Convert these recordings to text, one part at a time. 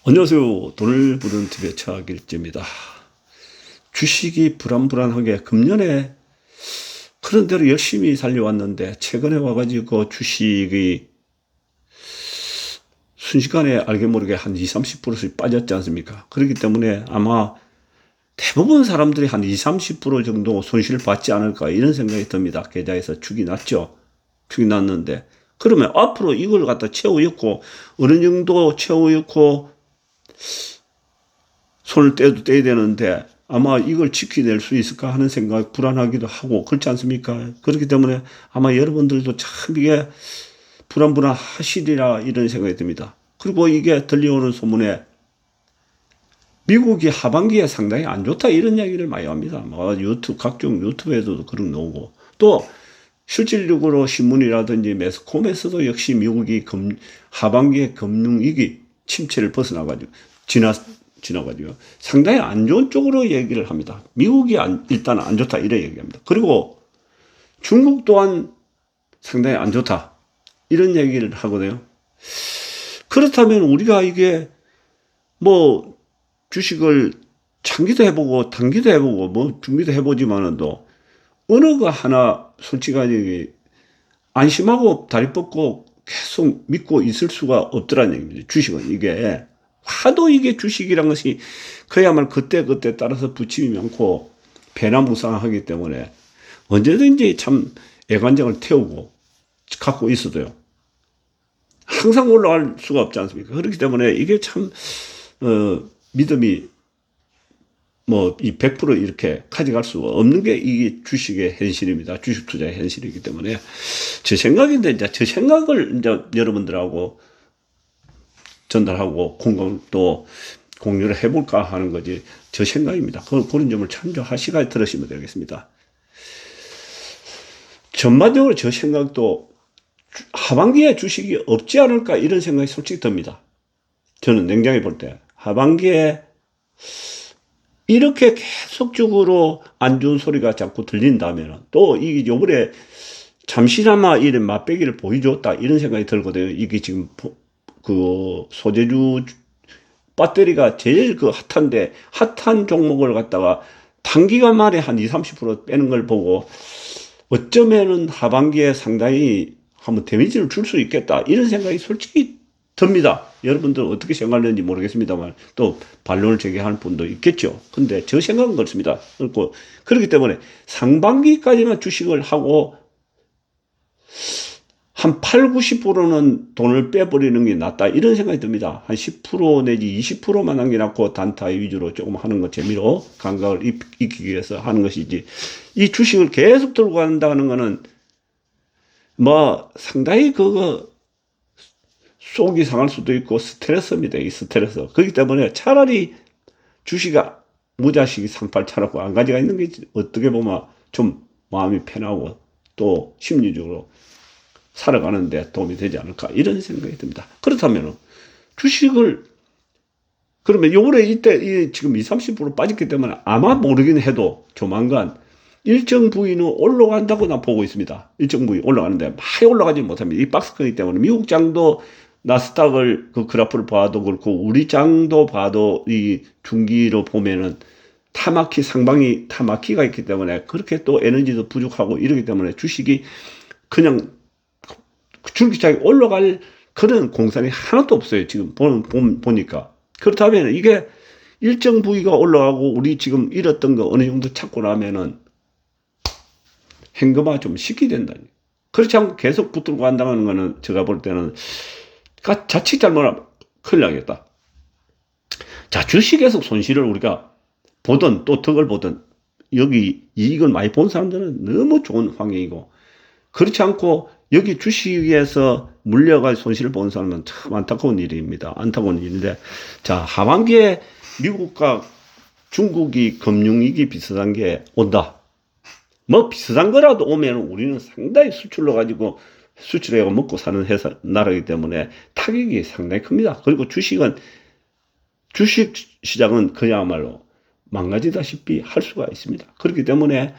안녕하세요. 돈을 부는 TV의 차길재입니다. 주식이 불안불안하게 금년에 그런 대로 열심히 살려왔는데 최근에 와가지고 주식이 순식간에 알게 모르게 한 20, 30%씩 빠졌지 않습니까? 그렇기 때문에 아마 대부분 사람들이 한 20, 30% 정도 손실을 받지 않을까 이런 생각이 듭니다. 계좌에서 축이 났죠. 축이 났는데 그러면 앞으로 이걸 갖다 채워넣고 어느 정도 채워넣고 손을 떼야 되는데 아마 이걸 지켜낼 수 있을까 하는 생각 불안하기도 하고 그렇지 않습니까? 그렇기 때문에 아마 여러분들도 참 이게 불안하시리라 이런 생각이 듭니다. 그리고 이게 들려오는 소문에 미국이 하반기에 상당히 안 좋다 이런 이야기를 많이 합니다. 뭐 각종 유튜브에서도 그런 나오고 또 실질적으로 신문이라든지 매스컴에서도 역시 미국이 하반기에 금융위기 침체를 벗어나가지고 지나가지고 상당히 안 좋은 쪽으로 얘기를 합니다. 미국이 일단 안 좋다 이런 얘기합니다. 그리고 중국 또한 상당히 안 좋다 이런 얘기를 하거든요. 그렇다면 우리가 이게 뭐 주식을 장기도 해보고 단기도 해보고 뭐 중기도 해보지만은 또 어느 거 하나 솔직하게 안심하고 다리 뻗고 계속 믿고 있을 수가 없더라는 얘기입니다. 주식은 이게 하도 이게 주식이란 것이 그야말로 그때그때 따라서 부침이 많고 배나무상하기 때문에 언제든지 참 애관장을 태우고 갖고 있어도요. 항상 올라갈 수가 없지 않습니까? 그렇기 때문에 이게 참, 믿음이 뭐, 이 100% 이렇게 가져갈 수가 없는 게 이게 주식의 현실입니다. 주식 투자의 현실이기 때문에. 제 생각인데, 이제 저 생각을 이제 여러분들하고 전달하고 또 공유를 해볼까 하는 거지 저 생각입니다. 그런 점을 참조하시고 들으시면 되겠습니다. 전반적으로 저 생각도 하반기에 주식이 없지 않을까 이런 생각이 솔직히 듭니다. 저는 냉정히 볼 때 하반기에 이렇게 계속적으로 안 좋은 소리가 자꾸 들린다면 또 이게 요번에 잠시나마 이런 맛배기를 보여줬다 이런 생각이 들거든요. 이게 지금 그 소재주 배터리가 제일 그 핫한데 핫한 종목을 갖다가 단기간 만에 한 20, 30% 빼는 걸 보고 어쩌면은 하반기에 상당히 한번 데미지를 줄 수 있겠다 이런 생각이 솔직히 듭니다. 여러분들 어떻게 생각하는지 모르겠습니다만 또 반론을 제기하는 분도 있겠죠. 근데 저 생각은 그렇습니다. 그렇기 때문에 상반기까지만 주식을 하고 한 8, 90%는 돈을 빼버리는 게 낫다 이런 생각이 듭니다. 한 10% 내지 20%만 남겨놓고 단타 위주로 조금 하는 거 재미로 감각을 익히기 위해서 하는 것이지 이 주식을 계속 들고 간다는 거는 뭐 상당히 그거 속이 상할 수도 있고 스트레스입니다. 이 스트레스. 그렇기 때문에 차라리 주식가 무자식이 상팔 차놓고 안 가져가 있는 게 어떻게 보면 좀 마음이 편하고 또 심리적으로 살아가는데 도움이 되지 않을까 이런 생각이 듭니다. 그렇다면 주식을 그러면 요번에 이때 지금 20, 30% 빠졌기 때문에 아마 모르긴 해도 조만간 일정 부위는 올라간다고 나 보고 있습니다. 일정 부위 올라가는데 많이 올라가지 못합니다. 이 박스권이기 때문에 미국 장도 나스닥을 그 그래프를 봐도 그렇고 우리 장도 봐도 이 중기로 보면은 상방이 타마키가 있기 때문에 그렇게 또 에너지도 부족하고 이러기 때문에 주식이 그냥 줄기차게 올라갈 그런 공산이 하나도 없어요. 지금 보니까. 그렇다면 이게 일정 부위가 올라가고 우리 지금 잃었던 거 어느 정도 찾고 나면은 현금화 좀 시키게 된다. 그렇지 않고 계속 붙들고 간다는 거는 제가 볼 때는 자칫 잘못하면 큰일 나겠다. 자, 주식에서 손실을 우리가 보든 또 덕을 보든 여기 이익을 많이 본 사람들은 너무 좋은 환경이고 그렇지 않고 여기 주식에서 물려갈 손실을 본 사람은 참 안타까운 일입니다. 안타까운 일인데 자, 하반기에 미국과 중국이 금융위기 비슷한 게 온다. 뭐 비슷한 거라도 오면 우리는 상당히 수출로 가지고 수출해가 먹고 사는 나라이기 때문에 타격이 상당히 큽니다. 그리고 주식 시장은 그야말로 망가지다시피 할 수가 있습니다. 그렇기 때문에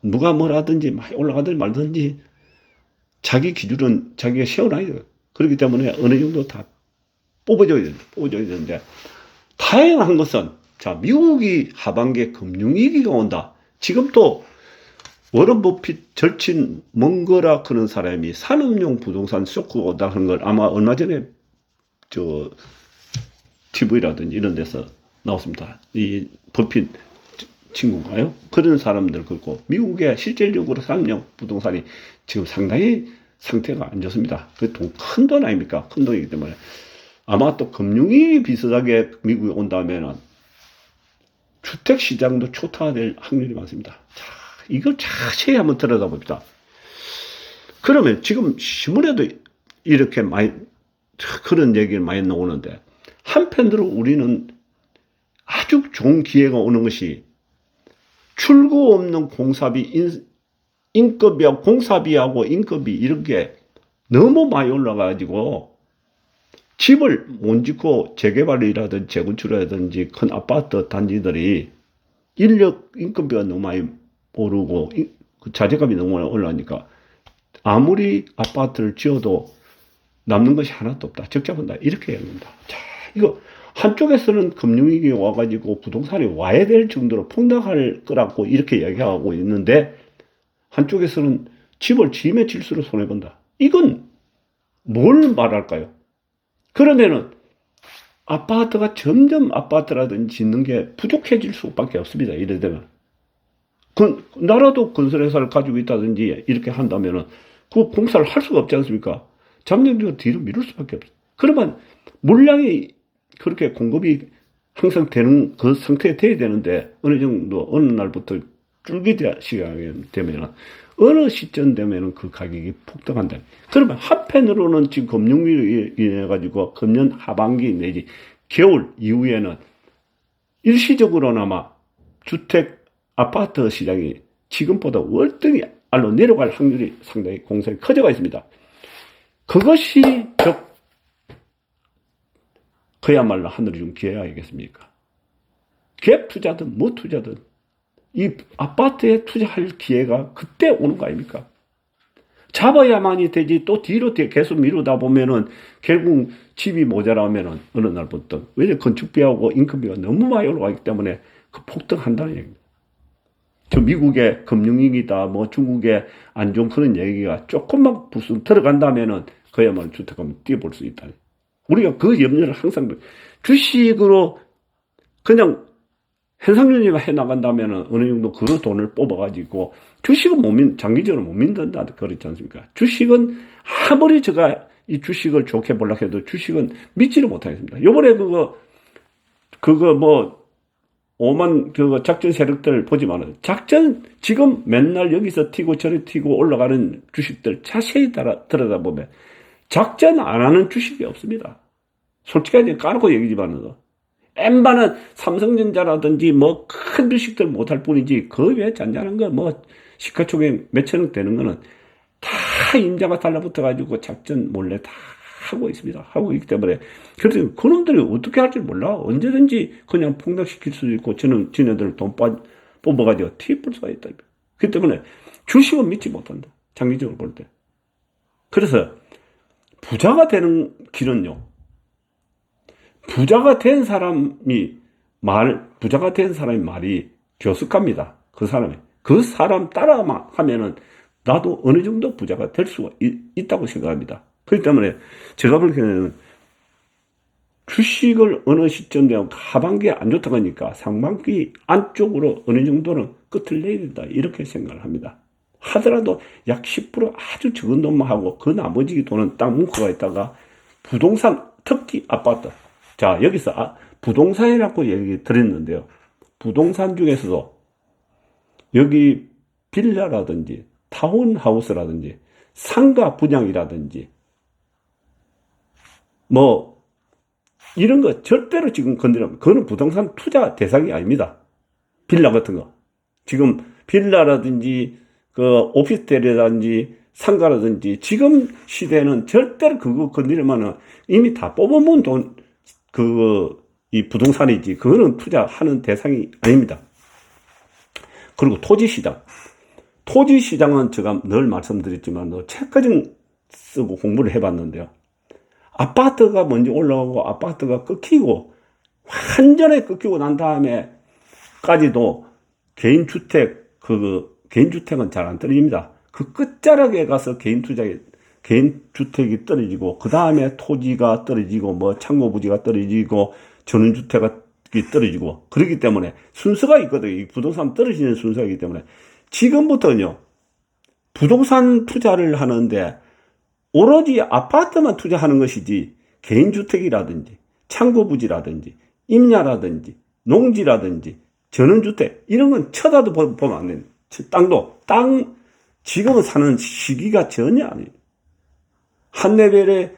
누가 뭐라든지 많이 올라가든 말든지 자기 기준은 자기가 세워놔야 돼요. 그렇기 때문에 어느 정도 다 뽑아줘야 되는데, 다행한 것은, 자, 미국이 하반기에 금융위기가 온다. 지금 또, 워런 버핏 절친 멍거라 그런 사람이 산업용 부동산 쇼크가 온다 하는 걸 아마 얼마 전에, TV라든지 이런 데서 나왔습니다. 이 버핏 친구가요. 그런 사람들 그렇고 미국의 실질적으로 산업용 부동산이 지금 상당히 상태가 안 좋습니다. 그 큰 돈 아닙니까? 큰 돈이기 때문에 아마 또 금융이 비슷하게 미국에 온다면은 주택 시장도 초토화될 확률이 많습니다. 자, 이걸 자세히 한번 들여다봅시다. 그러면 지금 신문에도 이렇게 많이 그런 얘기를 많이 나오는데 한편으로 우리는 아주 좋은 기회가 오는 것이 출구 없는 공사비, 인건비하고 공사비하고 인건비 이런 게 너무 많이 올라가가지고 집을 못 짓고 재개발이라든지 재건축이라든지 큰 아파트 단지들이 인력 인건비가 너무 많이 오르고 자재값이 너무 많이 올라가니까 아무리 아파트를 지어도 남는 것이 하나도 없다. 적자 본다. 이렇게 얘기합니다. 자, 이거 한쪽에서는 금융위기 와가지고 부동산이 와야 될 정도로 폭락할 거라고 이렇게 얘기하고 있는데 한쪽에서는 집을 지으면 질수록 손해본다. 이건 뭘 말할까요? 그러면은 아파트가 점점 아파트라든지 짓는 게 부족해질 수밖에 없습니다. 이래 되면. 나라도 건설회사를 가지고 있다든지 이렇게 한다면은 그 공사를 할 수가 없지 않습니까? 잠정적으로 뒤로 미룰 수밖에 없어요. 그러면 물량이 그렇게 공급이 항상 되는 그 상태에 돼야 되는데 어느 정도 어느 날부터 줄기가 시작이 되면 어느 시점 되면은 그 가격이 폭등한다. 그러면 한편으로는 지금 금융위기로 인해 가지고 금년 하반기 내지 겨울 이후에는 일시적으로나마 주택 아파트 시장이 지금보다 월등히 알로 내려갈 확률이 상당히 공산이 커져가 있습니다. 그것이 그야말로 하늘이 준 기회 아니겠습니까? 갭 투자든 뭐 투자든 이 아파트에 투자할 기회가 그때 오는 거 아닙니까? 잡아야만이 되지 또 뒤로 계속 미루다 보면은 결국 집이 모자라면은 어느 날부터 왜냐 건축비하고 인건비가 너무 많이 올라가기 때문에 그 폭등한다는 얘기입니다. 저 미국의 금융위기다 뭐 중국의 안 좋은 그런 얘기가 조금만 부스 들어간다면은 그야말로 주택가면 뛰어볼 수 있다. 우리가 그 염려를 항상 주식으로 그냥 현상금리만 해나간다면 어느 정도 그 돈을 뽑아가지고 주식은 장기적으로 못 믿는다 그렇지 않습니까? 주식은 아무리 제가 이 주식을 좋게 보려고 해도 주식은 믿지를 못하겠습니다. 요번에 그거 뭐 5만 그거 작전 세력들 보지만은 작전 지금 맨날 여기서 튀고 저리 튀고 올라가는 주식들 자세히 들여다보면 작전 안 하는 주식이 없습니다. 솔직하게 까놓고 얘기지만은 엠바는 삼성전자라든지 뭐 큰 주식들 못할 뿐이지 그 외에 잔잔한 거 뭐 시가총액 몇천억 되는 거는 다 임자가 달라붙어가지고 작전 몰래 다 하고 있습니다. 하고 있기 때문에 그래서 그놈들이 어떻게 할지 몰라. 언제든지 그냥 폭락시킬 수도 있고 지네들 돈 뽑아가지고 튀을 수가 있다. 그렇기 때문에 주식은 믿지 못한다. 장기적으로 볼 때. 그래서 부자가 되는 길은요. 부자가 된 사람이 말이 교습갑니다. 그 사람 따라만 하면은 나도 어느 정도 부자가 될 수가 있다고 생각합니다. 그렇기 때문에 제가 볼 때는 주식을 어느 시점 되면 하반기에 안 좋다고 하니까 상반기 안쪽으로 어느 정도는 끝을 내야 된다. 이렇게 생각을 합니다. 하더라도 약 10% 아주 적은 돈만 하고 그 나머지 돈은 딱 뭉쳐가 있다가 부동산, 특히 아파트. 자, 여기서 부동산이라고 얘기 드렸는데요. 부동산 중에서도 여기 빌라라든지 타운하우스라든지 상가 분양이라든지 뭐 이런 거 절대로 지금 건드리면 그거는 부동산 투자 대상이 아닙니다. 빌라 같은 거. 지금 빌라라든지 그 오피스텔이라든지 상가라든지 지금 시대에는 절대로 그거 건드리면은 이미 다 뽑아먹은 돈 이 부동산이지 그거는 투자하는 대상이 아닙니다. 그리고 토지시장. 토지시장은 제가 늘 말씀드렸지만 책까지 쓰고 공부를 해봤는데요. 아파트가 먼저 올라가고 아파트가 끊기고 완전히 끊기고 난 다음에까지도 개인주택, 개인주택은 잘 안 떨어집니다. 그 끝자락에 가서 개인주택이 떨어지고, 그 다음에 토지가 떨어지고, 뭐, 창고부지가 떨어지고, 전원주택이 떨어지고, 그렇기 때문에 순서가 있거든요. 이 부동산 떨어지는 순서가 있기 때문에. 지금부터는요, 부동산 투자를 하는데, 오로지 아파트만 투자하는 것이지, 개인주택이라든지, 창고부지라든지, 임야라든지, 농지라든지, 전원주택, 이런 건 쳐다도 보면 안 됩니다. 지금은 사는 시기가 전혀 아니에요. 한 레벨의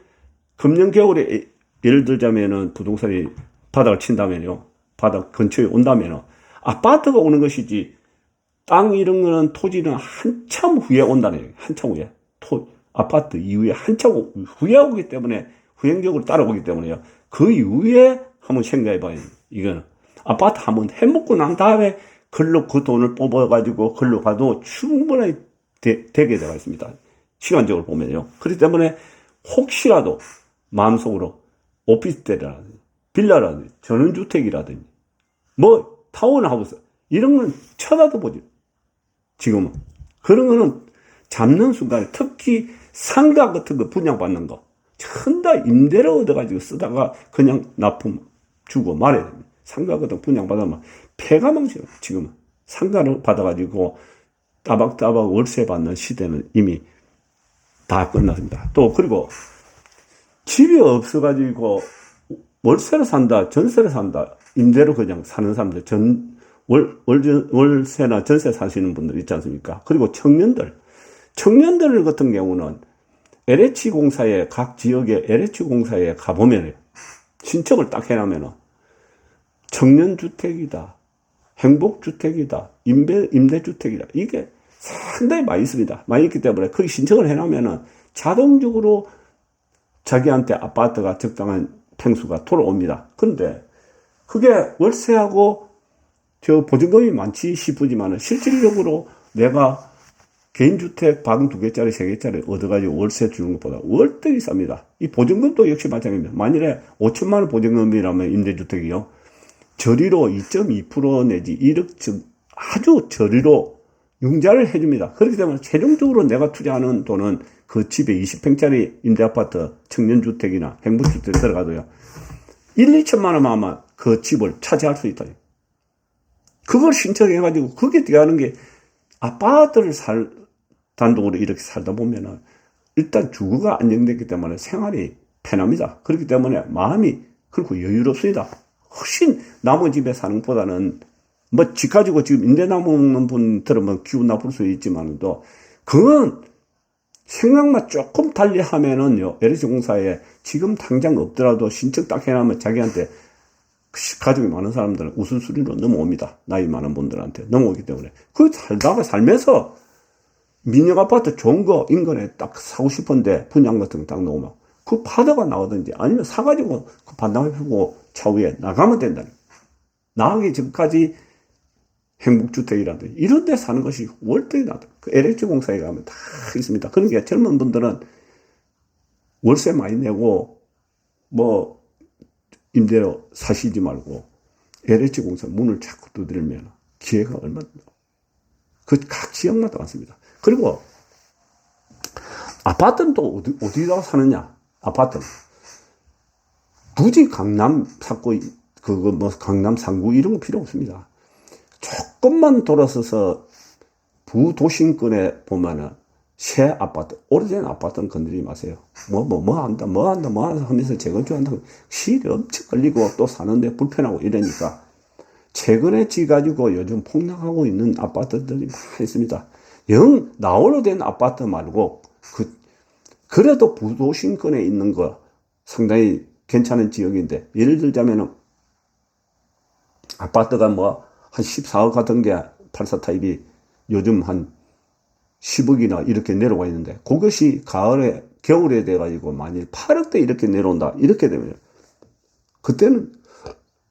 금년 겨울에 예를 들자면은 부동산이 바닥을 친다면요. 바닥 근처에 온다면은 아파트가 오는 것이지 땅 이런 거는 토지는 한참 후에 온다는 얘기예요. 한참 후에. 아파트 이후에 한참 후에 오기 때문에 후행적으로 따라오기 때문에요. 그 이후에 한번 생각해 봐요. 이거는. 아파트 한번 해먹고 난 다음에 글로 그 돈을 뽑아가지고 글로 가도 충분히 되게 되어 있습니다. 시간적으로 보면요. 그렇기 때문에 혹시라도 마음속으로 오피스텔이라든지 빌라라든지 전원주택이라든지 뭐 타운하우스 이런 건 쳐다도 보죠. 지금은. 그런 거는 잡는 순간에 특히 상가 같은 거 분양받는 거 전다 임대료 얻어가지고 쓰다가 그냥 납품 주고 말해야 됩니다. 상가 같은 거 분양받으면 폐가 망쳐요. 지금은. 상가를 받아가지고 따박따박 월세 받는 시대는 이미 다 끝났습니다. 또 그리고 집이 없어가지고 월세로 산다, 전세로 산다, 임대로 그냥 사는 사람들, 월세나 전세 사시는 분들 있지 않습니까? 그리고 청년들 같은 경우는 LH공사에 각 지역의 LH공사에 가보면 신청을 딱 해놓으면 청년주택이다, 행복주택이다, 임대주택이다. 이게 상당히 많이 있습니다. 많이 있기 때문에 거기 신청을 해놓으면 자동적으로 자기한테 아파트가 적당한 평수가 돌아옵니다. 그런데 그게 월세하고 저 보증금이 많지 싶으지만 실질적으로 내가 개인주택 방 2개짜리, 3개짜리 얻어가지고 월세 주는 것보다 월등히 쌉니다. 이 보증금도 역시 마찬가지입니다. 만일에 5천만 원 보증금이라면 임대주택이요. 저리로 2.2% 내지 1억 즉 아주 저리로 융자를 해줍니다. 그렇기 때문에 최종적으로 내가 투자하는 돈은 그 집에 20평짜리 임대아파트, 청년주택이나 행복주택 들어가도요. 1, 2천만 원 하면 그 집을 차지할 수 있다. 그걸 신청해가지고 그게 들어가는 게 아파트를 단독으로 이렇게 살다 보면은 일단 주거가 안정됐기 때문에 생활이 편합니다. 그렇기 때문에 마음이 그렇고 여유롭습니다. 훨씬 남의 집에 사는 것보다는 뭐 집 가지고 지금 임대 나오는 분들은 뭐 기분 나쁠 수 있지만도 그건 생각만 조금 달리 하면은요, LH공사에 지금 당장 없더라도 신청 딱 해놓으면 자기한테 가족이 많은 사람들은 우선순위로 넘어옵니다. 나이 많은 분들한테 넘어오기 때문에. 그 살면서 민영 아파트 좋은 거 인근에 딱 사고 싶은데 분양 같은 거 딱 놓으면 그 파도가 나오든지 아니면 사가지고 그 반납해 보고 차후에 나가면 된다. 나가기 전까지 행복주택이라든지 이런 데 사는 것이 월등히 낫다. 그 LH공사에 가면 다 있습니다. 그러니까 젊은 분들은 월세 많이 내고 뭐 임대료 사시지 말고 LH공사 문을 자꾸 두드리면 기회가 얼마나 그 각 지역마다 많습니다. 그리고 아파트는 또 어디다가 사느냐? 아파트는 굳이 강남 사고 그거 뭐 강남 상구 이런 거 필요 없습니다. 조금만 돌아서서 부도심권에 보면은 새 아파트, 오래된 아파트는 건드리지 마세요. 뭐 한다 하면서 재건축한다고 시일이 엄청 걸리고 또 사는데 불편하고 이러니까 최근에 지가지고 요즘 폭락하고 있는 아파트들이 많이 있습니다. 영 나홀로 된 아파트 말고 그래도 부도심권에 있는 거 상당히 괜찮은 지역인데 예를 들자면은 아파트가 뭐 한 14억 같은 게 84 타입이 요즘 한 10억이나 이렇게 내려가 있는데 그것이 겨울에 돼가지고 만일 8억대 이렇게 내려온다 이렇게 되면 그때는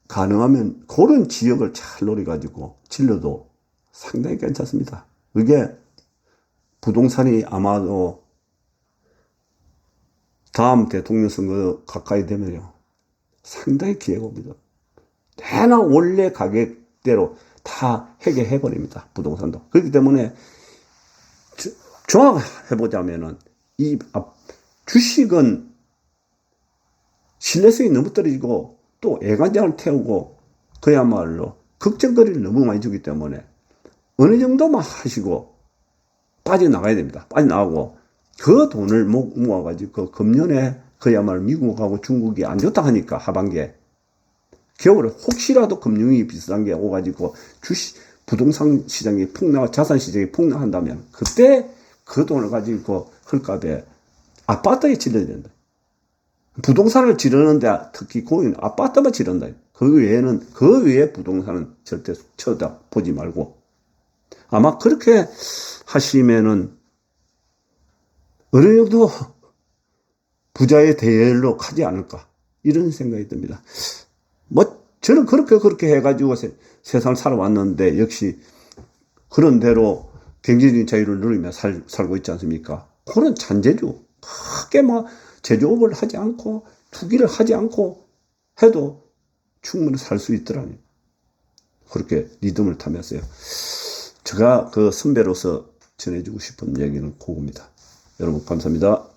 가능하면 그런 지역을 잘 노려가지고 질러도 상당히 괜찮습니다. 그게 부동산이 아마도 다음 대통령 선거 가까이 되면요. 상당히 기회가 옵니다. 내나 원래 가격대로 다 해결해버립니다. 부동산도. 그렇기 때문에 종합해보자면은 주식은 신뢰성이 너무 떨어지고 또 애간장을 태우고 그야말로 걱정거리를 너무 많이 주기 때문에 어느 정도만 하시고 빠져나가야 됩니다. 빠져나가고 그 돈을 모아가지고 그 금년에 그야말로 미국하고 중국이 안 좋다 하니까 하반기에 겨울에 혹시라도 금융이 비슷한 게 오가지고 부동산 시장이 자산 시장이 폭락한다면 그때 그 돈을 가지고 헐값에 아파트에 질러야 된다. 부동산을 지르는데 특히 고인 아파트만 지른다. 그 외에 부동산은 절대 쳐다보지 말고 아마 그렇게 하시면은 어느 정도 부자의 대열로 가지 않을까 이런 생각이 듭니다. 뭐 저는 그렇게 해가지고 세상을 살아왔는데 역시 그런 대로 경제적인 자유를 누리며 살고 있지 않습니까? 그런 잔재주 크게 뭐 제조업을 하지 않고 투기를 하지 않고 해도 충분히 살 수 있더라고요. 그렇게 리듬을 타면서요. 제가 그 선배로서 전해주고 싶은 얘기는 그겁니다. 여러분 감사합니다.